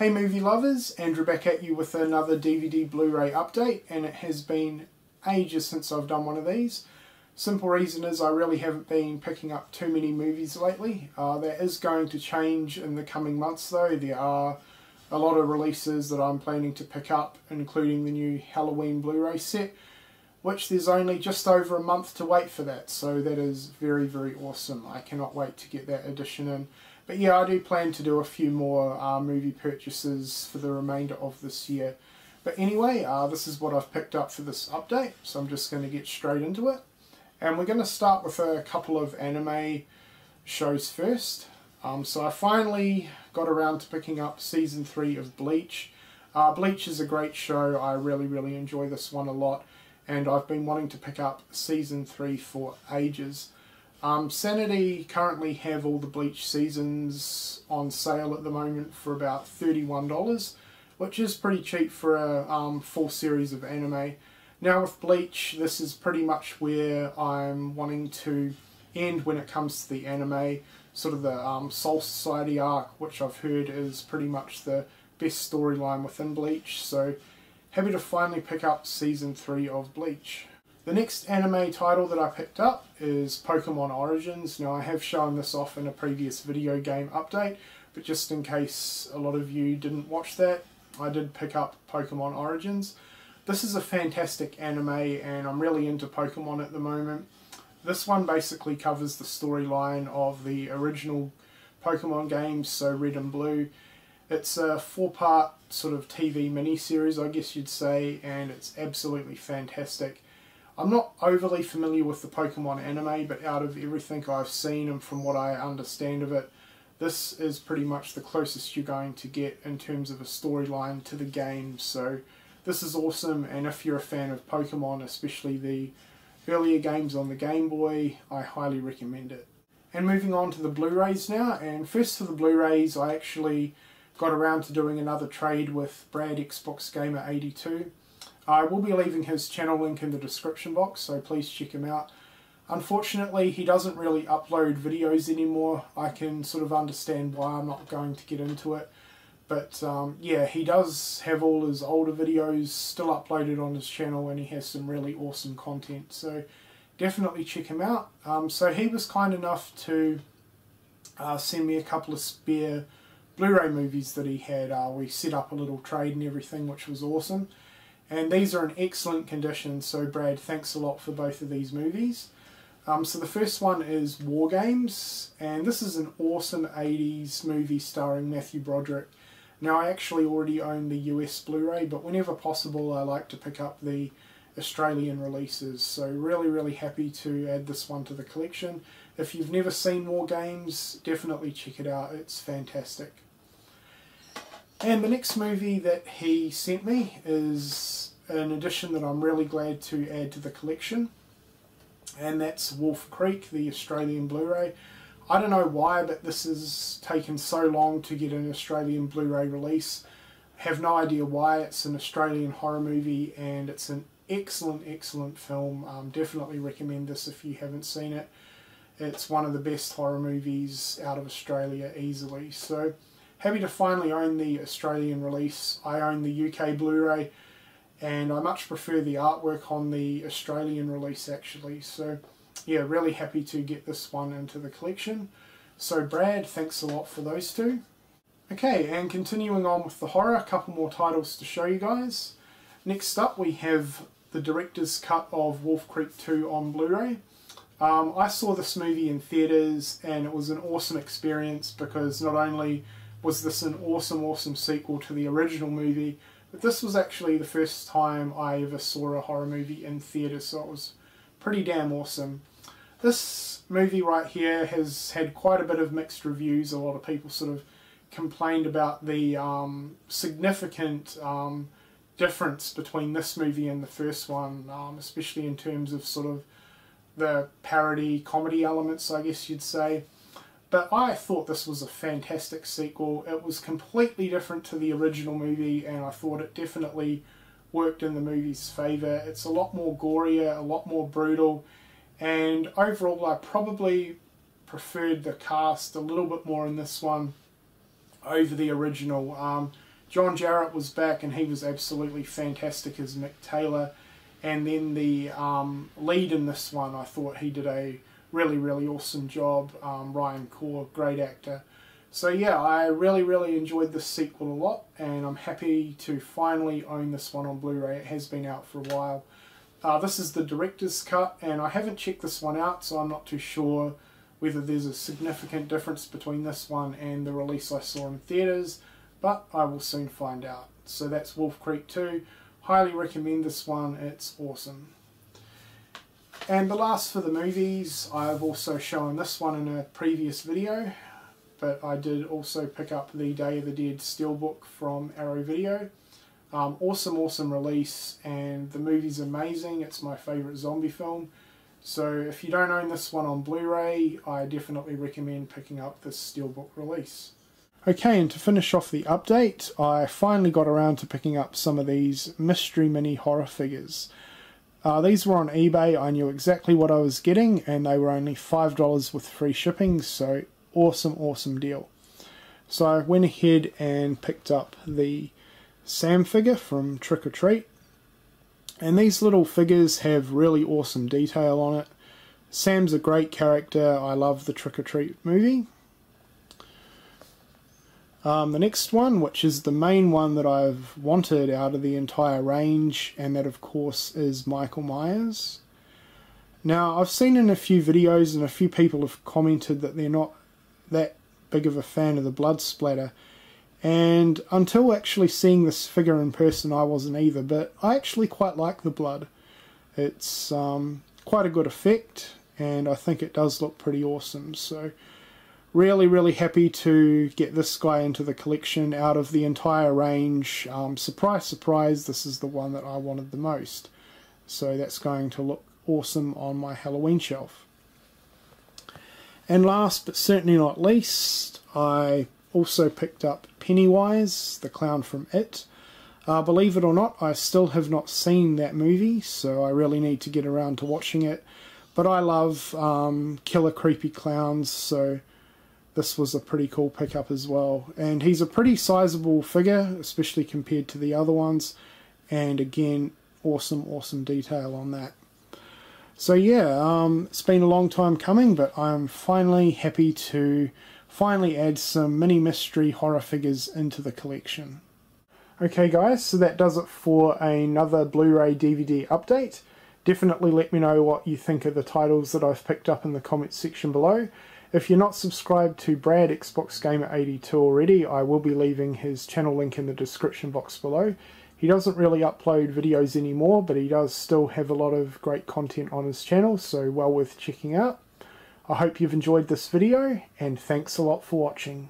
Hey movie lovers, Andrew back at you with another DVD Blu-ray update, and it has been ages since I've done one of these. Simple reason is I really haven't been picking up too many movies lately. That is going to change in the coming months though. There are a lot of releases that I'm planning to pick up, including the new Halloween Blu-ray set, which there's only just over a month to wait for that, so that is very, very awesome. I cannot wait to get that edition in. But yeah, I do plan to do a few more movie purchases for the remainder of this year. But anyway, this is what I've picked up for this update, so I'm just going to get straight into it. And we're going to start with a couple of anime shows first. So I finally got around to picking up Season 3 of Bleach. Bleach is a great show. I really enjoy this one a lot. And I've been wanting to pick up Season 3 for ages. Sanity currently have all the Bleach seasons on sale at the moment for about $31, which is pretty cheap for a full series of anime. Now with Bleach, this is pretty much where I'm wanting to end when it comes to the anime, sort of the Soul Society arc, which I've heard is pretty much the best storyline within Bleach, so happy to finally pick up Season 3 of Bleach. The next anime title that I picked up is Pokemon Origins. Now I have shown this off in a previous video game update, but just in case a lot of you didn't watch that, I did pick up Pokemon Origins. This is a fantastic anime and I'm really into Pokemon at the moment. This one basically covers the storyline of the original Pokemon games, so Red and Blue. It's a 4-part sort of TV miniseries, I guess you'd say, and it's absolutely fantastic. I'm not overly familiar with the Pokemon anime, but out of everything I've seen and from what I understand of it, this is pretty much the closest you're going to get in terms of a storyline to the game. So this is awesome, and if you're a fan of Pokemon, especially the earlier games on the Game Boy, I highly recommend it. And moving on to the Blu-rays now, and first for the Blu-rays, I actually got around to doing another trade with Brad Xbox Gamer 82. I will be leaving his channel link in the description box, so please check him out. Unfortunately, he doesn't really upload videos anymore. I can sort of understand why. I'm not going to get into it. But yeah, he does have all his older videos still uploaded on his channel, and he has some really awesome content. So definitely check him out. So he was kind enough to send me a couple of spare Blu-ray movies that he had. We set up a little trade and everything, which was awesome. And these are in excellent condition, so Brad, thanks a lot for both of these movies. So the first one is War Games, and this is an awesome 80s movie starring Matthew Broderick. Now I actually already own the US Blu-ray, but whenever possible I like to pick up the Australian releases, so really happy to add this one to the collection. If you've never seen War Games, definitely check it out, it's fantastic. And the next movie that he sent me is an edition that I'm really glad to add to the collection, and that's Wolf Creek, the Australian Blu-ray. I don't know why, but this has taken so long to get an Australian Blu-ray release. I have no idea why. It's an Australian horror movie and it's an excellent film. Definitely recommend this if you haven't seen it. It's one of the best horror movies out of Australia easily. So happy to finally own the Australian release. I own the UK Blu-ray and I much prefer the artwork on the Australian release actually. So yeah, really happy to get this one into the collection. So Brad, thanks a lot for those two. Okay, and continuing on with the horror, a couple more titles to show you guys. Next up we have the director's cut of Wolf Creek 2 on Blu-ray. I saw this movie in theatres and it was an awesome experience because not only was this an awesome sequel to the original movie, but this was actually the first time I ever saw a horror movie in theatre, so it was pretty damn awesome. This movie right here has had quite a bit of mixed reviews. A lot of people sort of complained about the significant difference between this movie and the first one, especially in terms of sort of the parody comedy elements, I guess you'd say. But I thought this was a fantastic sequel. It was completely different to the original movie and I thought it definitely worked in the movie's favour. It's a lot more gorier, a lot more brutal, and overall I probably preferred the cast a little bit more in this one over the original. John Jarratt was back and he was absolutely fantastic as Mick Taylor. And then the lead in this one, I thought he did a really awesome job. Ryan Corr, great actor. So yeah, I really enjoyed this sequel a lot, and I'm happy to finally own this one on Blu-ray. It has been out for a while. This is the director's cut, and I haven't checked this one out, so I'm not too sure whether there's a significant difference between this one and the release I saw in theatres, but I will soon find out. So that's Wolf Creek 2. Highly recommend this one, it's awesome. And the last for the movies, I've also shown this one in a previous video, but I did also pick up the Day of the Dead Steelbook from Arrow Video. Awesome release, and the movie's amazing. It's my favourite zombie film. So if you don't own this one on Blu-ray, I definitely recommend picking up this Steelbook release. Okay, and to finish off the update, I finally got around to picking up some of these Mystery Mini horror figures. These were on eBay. I knew exactly what I was getting, and they were only $5 with free shipping, so awesome deal. So I went ahead and picked up the Sam figure from Trick or Treat, and these little figures have really awesome detail on it. Sam's a great character. I love the Trick or Treat movie. The next one, which is the main one that I've wanted out of the entire range, and that of course is Michael Myers. Now, I've seen in a few videos and a few people have commented that they're not that big of a fan of the blood splatter, and until actually seeing this figure in person I wasn't either, but I actually quite like the blood. It's quite a good effect, and I think it does look pretty awesome. So really happy to get this guy into the collection. Out of the entire range, surprise, this is the one that I wanted the most, so that's going to look awesome on my Halloween shelf. And last but certainly not least, I also picked up Pennywise, the clown from It. Believe it or not, I still have not seen that movie, so I really need to get around to watching it. But I love killer creepy clowns, so this was a pretty cool pickup as well. And he's a pretty sizable figure, especially compared to the other ones. And again, awesome detail on that. So yeah, it's been a long time coming, but I'm finally happy to add some mini mystery horror figures into the collection. Okay guys, so that does it for another Blu-ray DVD update. Definitely let me know what you think of the titles that I've picked up in the comments section below. If you're not subscribed to Brad Xbox Gamer 82 already, I will be leaving his channel link in the description box below. He doesn't really upload videos anymore, but he does still have a lot of great content on his channel, so well worth checking out. I hope you've enjoyed this video, and thanks a lot for watching.